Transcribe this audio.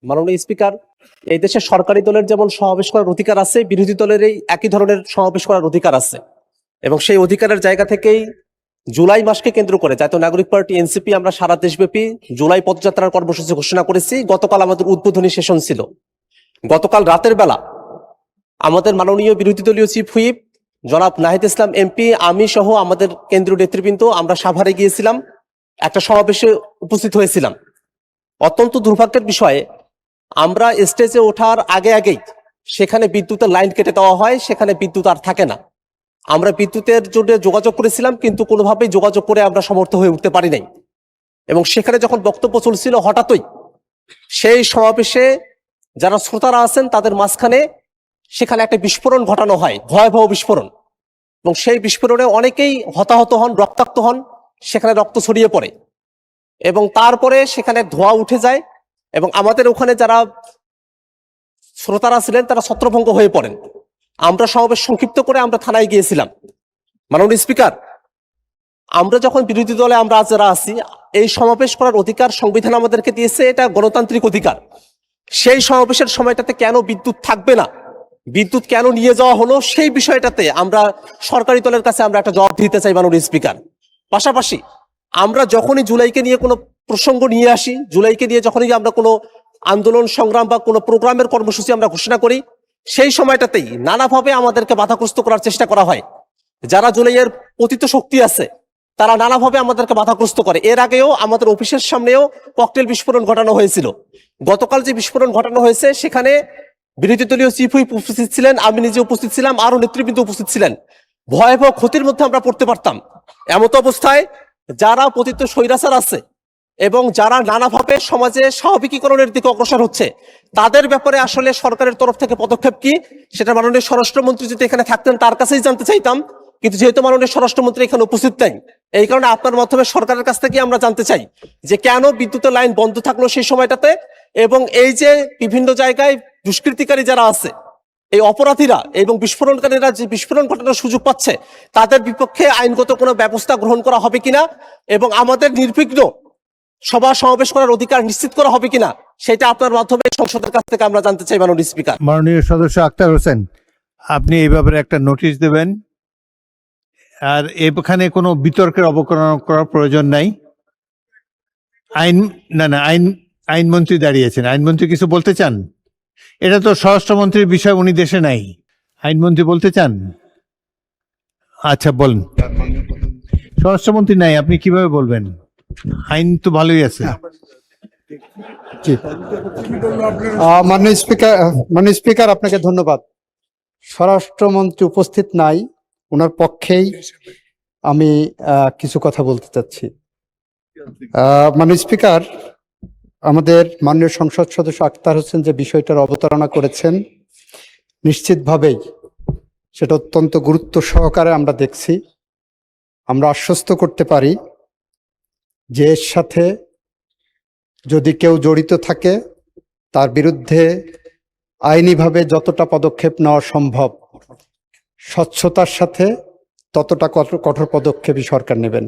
মাননীয় স্পিকার, এই দেশের সরকারি দলের যেমন সমাবেশ করার অধিকার আছে, বিরোধী দলের এই একই ধরনের সমাবেশ করার অধিকার আছে এবং সেই অধিকারের জায়গা থেকেই জুলাই মাসকে কেন্দ্র করে জাতীয় নাগরিক পার্টি এনসিপি আমরা সারা দেশব্যাপী জুলাই পদযাত্রার কর্মসূচি ঘোষণা করেছি। গতকাল আমাদের উদ্বোধনী সেশন ছিল। গতকাল রাতের বেলা আমাদের মাননীয় বিরোধী দলীয় চিফ হুইপ জনাব নাহিদ ইসলাম এমপি, আমি সহ আমাদের কেন্দ্রীয় নেতৃবৃন্দ আমরা সাভারে গিয়েছিলাম, একটা সমাবেশে উপস্থিত হয়েছিলাম। অত্যন্ত দুর্ভাগ্যের বিষয়ে আমরা স্টেজে ওঠার আগেই সেখানে বিদ্যুতের লাইন কেটে দেওয়া হয়, সেখানে বিদ্যুৎ আর থাকে না। আমরা বিদ্যুতের জন্য যোগাযোগ করেছিলাম, কিন্তু কোনোভাবেই যোগাযোগ করে আমরা সমর্থ হয়ে উঠতে পারি নাই। এবং সেখানে যখন বক্তব্য চলছিল, হঠাৎই সেই সমাবেশে যারা শ্রোতারা আছেন তাদের মাঝখানে সেখানে একটা বিস্ফোরণ ঘটানো হয়, ভয়াবহ বিস্ফোরণ। এবং সেই বিস্ফোরণে অনেকেই হতাহত হন, রক্তাক্ত হন, সেখানে রক্ত ছড়িয়ে পড়ে এবং তারপরে সেখানে ধোঁয়া উঠে যায় এবং আমাদের ওখানে যারা শ্রোতারা ছিলেন তারা ছত্রভঙ্গ হয়ে পড়েন। আমরা সমাবেশ সংক্ষিপ্ত করে আমরা থানায় গিয়েছিলাম। মাননীয় স্পিকার, আমরা যখন বিরোধী দলে আমরা যারা আছি, এই সমাবেশ করার অধিকার সংবিধান আমাদেরকে দিয়েছে, এটা গণতান্ত্রিক অধিকার। সেই সমাবেশের সময়টাতে কেন বিদ্যুৎ থাকবে না, বিদ্যুৎ কেন নিয়ে যাওয়া হলো, সেই বিষয়টাতে আমরা সরকারি দলের কাছে আমরা একটা জবাব দিতে চাই মাননীয় স্পিকার। পাশাপাশি আমরা যখনই জুলাইকে নিয়ে কোনো প্রসঙ্গ নিয়ে আসি, জুলাইকে নিয়ে যখনই আমরা কোনো আন্দোলন সংগ্রাম বা কোনো প্রোগ্রামের কর্মসূচি আমরা ঘোষণা করি, সেই সময়টাতেই নানাভাবে আমাদেরকে বাধাগ্রস্ত করার চেষ্টা করা হয়। যারা জুলাইয়ের পতিত শক্তি আছে তারা নানাভাবে আমাদেরকে বাধাগ্রস্ত করে। এর আগেও আমাদের অফিসের সামনেও ককটেল বিস্ফোরণ ঘটানো হয়েছিল। গতকাল যে বিস্ফোরণ ঘটানো হয়েছে সেখানে বিরোধী দলীয় চিফ হুইপ উপস্থিত ছিলেন, আমি নিজে উপস্থিত ছিলাম, আরো নেতৃবৃন্দ উপস্থিত ছিলেন। ভয়াবহ ক্ষতির মধ্যে আমরা পড়তে পারতাম। এমত অবস্থায় যারা পতিত স্বৈরাচার আছে এবং যারা নানাভাবে সমাজে স্বাভাবিকীকরণের দিকে অগ্রসর হচ্ছে, তাদের ব্যাপারে আসলে সরকারের তরফ থেকে পদক্ষেপ কি, সেটা মাননীয় স্বরাষ্ট্রমন্ত্রী যদি এখানে থাকতেন তার কাছেই জানতে চাইতাম। কিন্তু যেহেতু মাননীয় স্বরাষ্ট্রমন্ত্রী এখানে উপস্থিত নেই, এই কারণে আপনার মাধ্যমে সরকারের কাছ থেকে আমরা জানতে চাই যে কেন বিদ্যুতের লাইন বন্ধ থাকলো সেই সময়টাতে, এবং এই যে বিভিন্ন জায়গায় দুষ্কৃতিকারী যারা আছে, এই অপরাধীরা এবং বিস্ফোরণকারীরা যে বিস্ফোরণ ঘটানোর সুযোগ পাচ্ছে, তাদের বিপক্ষে আইনগত কোনো ব্যবস্থা গ্রহণ করা হবে কিনা এবং আমাদের নির্বিঘ্ন সভা সমাবেশ করার অধিকার নিশ্চিত করা হবে কিনা, সেটা আপনার মাধ্যমে সংসদের কাছ থেকে আমরা জানতে চাই মাননীয় স্পিকার। মাননীয় সদস্য আক্তার হোসেন, আপনি এই ব্যাপারে একটা নোটিশ দেবেন। আর এখানে কোনো বিতর্কের অবকলন করার প্রয়োজন নাই। আইনমন্ত্রী দাঁড়িয়েছেন, আইনমন্ত্রী কিছু বলতে চান? এটা তো স্বরাষ্ট্রমন্ত্রীর বিষয়, উনি দেশে নাই। আইনমন্ত্রী বলতে চান? আচ্ছা বলুন। স্বরাষ্ট্রমন্ত্রী নাই, আপনি কিভাবে বলবেন? আইন তো ভালোই আছে। মাননীয় স্পিকার, আপনাকে ধন্যবাদ। স্বরাষ্ট্রমন্ত্রী উপস্থিত নাই, ওনার পক্ষেই আমি কিছু কথা বলতে চাচ্ছি। মাননীয় স্পিকার, আমাদের মাননীয় সংসদ সদস্য আক্তার হোসেন যে বিষয়টার অবতারণা করেছেন, নিশ্চিতভাবেই সেটা অত্যন্ত গুরুত্ব সহকারে আমরা দেখছি। আমরা আশ্বস্ত করতে পারি যে এর সাথে যদি কেউ জড়িত থাকে তার বিরুদ্ধে আইনিভাবে যতটা পদক্ষেপ নেওয়া সম্ভব, স্বচ্ছতার সাথে ততটা কঠোর পদক্ষেপই সরকার নেবেন।